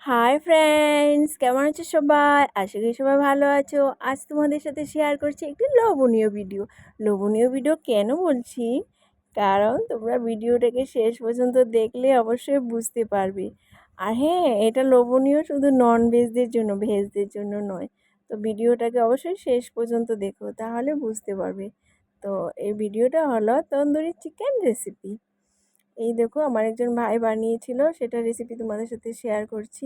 Hi friends, কেমন আছো সবাই? আশা করি সবাই ভালো আছো। আজ তোমাদের সাথে শেয়ার করছি একটি লোভনীয় ভিডিও। লোভনীয় ভিডিও কেন বলছি? কারণ তোমরা ভিডিওটাকে শেষ পর্যন্ত দেখলে অবশ্যই বুঝতে পারবে। আর হ্যাঁ, এটা লোভনীয় শুধু নন ভেজদের জন্য, ভেজদের জন্য নয়। তো ভিডিওটাকে অবশ্যই শেষ পর্যন্ত দেখো, তাহলে বুঝতে পারবে। তো এই ভিডিওটা হলো তন্দুরি চিকেন রেসিপি। এই দেখো, আমার একজন ভাই বানিয়েছিল, সেটা রেসিপি তোমাদের সাথে শেয়ার করছি।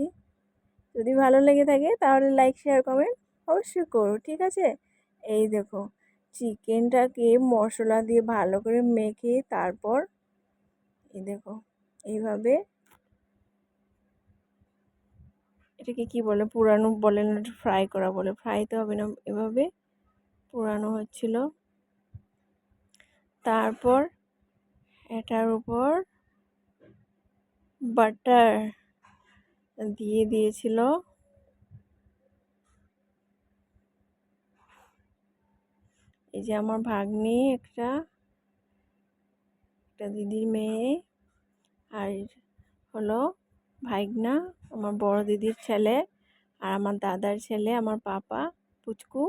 যদি ভালো লেগে থাকে তাহলে লাইক শেয়ার কমেন্ট অবশ্যই করো, ঠিক আছে? এই দেখো, চিকেনটাকে মশলা দিয়ে ভালো করে মেখে তারপর এই দেখো এইভাবে, এটাকে কি বলে, পুরানো বলে না, ফ্রাই করা বলে, ফ্রাই তো হবে না, এভাবে পুরানো হচ্ছিল। তারপর এটার উপর বাটার দিয়ে দিয়েছিল। এই যে আমার ভাগ্নি, একটা দিদির মেয়ে, আর হলো ভাইগনা, আমার বড় দিদির ছেলে, আর আমার দাদার ছেলে, আমার পাপা পুচকু,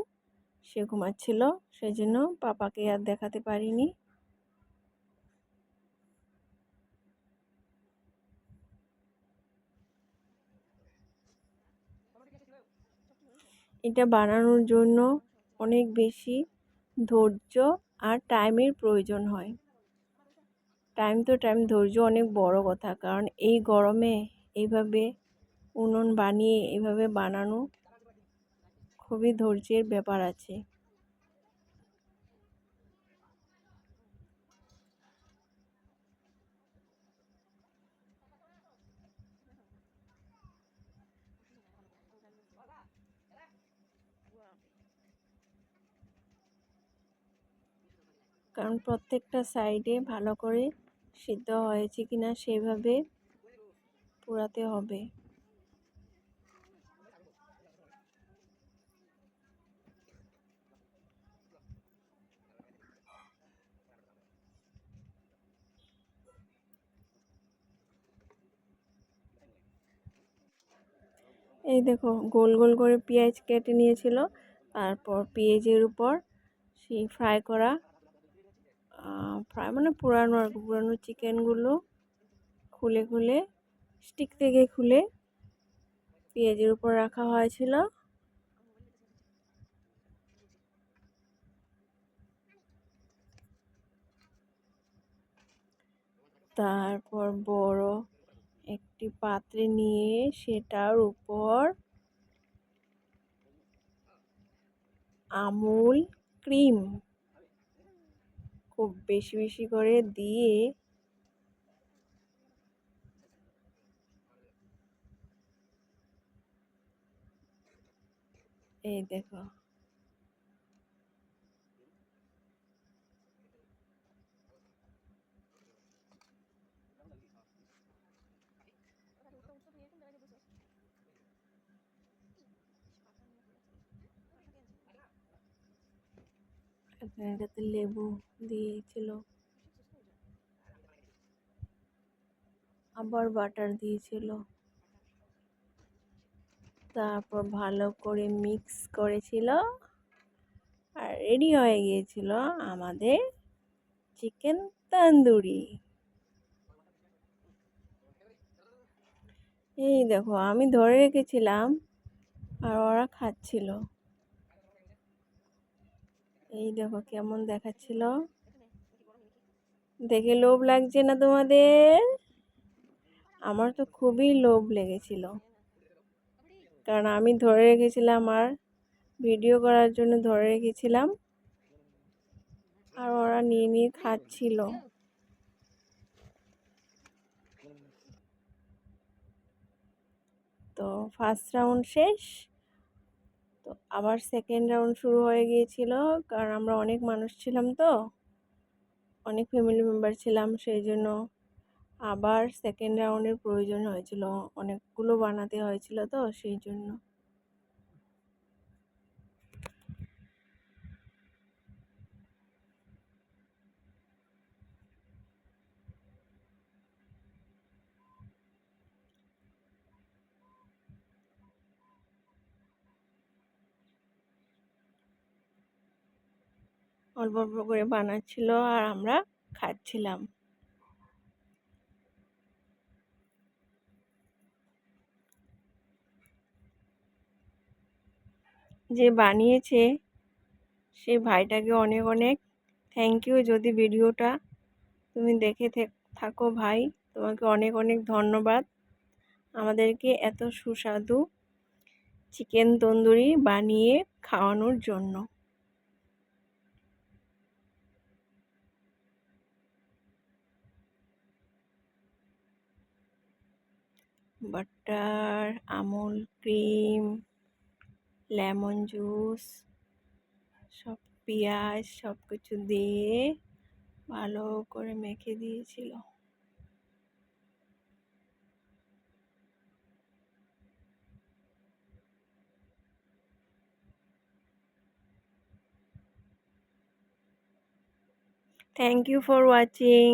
সে ঘুমাচ্ছিল, সেই জন্য পাপাকে আর দেখাতে পারিনি। এটা বানানোর জন্য অনেক বেশি ধৈর্য আর টাইমের প্রয়োজন হয়। টাইম তো টাইম, ধৈর্য অনেক বড় কথা, কারণ এই গরমে এইভাবে উনুন বানিয়ে এইভাবে বানানো খুবই ধৈর্যের ব্যাপার আছে। কারণ প্রত্যেকটা সাইডে ভালো করে সিদ্ধ হয়েছে কিনা সেভাবে পোড়াতে হবে। এই দেখো, গোল গোল করে পেঁয়াজ কেটে নিয়েছিল, তারপর পেঁয়াজের উপর সেই ফ্রাই করা, ফ্রাই মানে পুরানো আর পুরানো চিকেনগুলো খুলে খুলে, স্টিক থেকে খুলে পেঁয়াজের উপর রাখা হয়েছিল। তারপর বড় একটি পাত্রে নিয়ে সেটার উপর আমুল ক্রিম খুব বেশি বেশি করে দিয়ে, এই দেখো, এটাতে লেবু দিয়েছিল, আবার বাটার দিয়েছিল। তারপর ভালো করে মিক্স করেছিল, আর রেডি হয়ে গিয়েছিল আমাদের চিকেন তন্দুরি। এই দেখো, আমি ধরে রেখেছিলাম আর ওরা খাচ্ছিল। এই দেখো কেমন দেখাচ্ছিল, দেখে লোভ লাগছে না তোমাদের? আমার তো খুবই লোভ লেগেছিল, কারণ আমি ধরে রেখেছিলাম, আর ভিডিও করার জন্য ধরে রেখেছিলাম, আর ওরা নিয়ে নিয়ে খাচ্ছিল। তো ফার্স্ট রাউন্ড শেষ, তো আবার সেকেন্ড রাউন্ড শুরু হয়ে গিয়েছিল, কারণ আমরা অনেক মানুষ ছিলাম, তো অনেক ফ্যামিলি মেম্বার ছিলাম, সেই জন্য আবার সেকেন্ড রাউন্ডের প্রয়োজন হয়েছিল, অনেকগুলো বানাতে হয়েছিল, তো সেই জন্য। অল্প অল্প করে বানাচ্ছিল আর আমরা খাচ্ছিলাম। যে বানিয়েছে সেই ভাইটাকে অনেক অনেক থ্যাংক ইউ। যদি ভিডিওটা তুমি দেখে থাকো ভাই, তোমাকে অনেক অনেক ধন্যবাদ আমাদেরকে এত সুস্বাদু চিকেন তন্দুরি বানিয়ে খাওয়ানোর জন্য। Butter, Amul cream, lemon juice, সব পেঁয়াজ সব কিছু দিয়ে ভালো করে মেখে দিয়েছিল। Thank you for watching.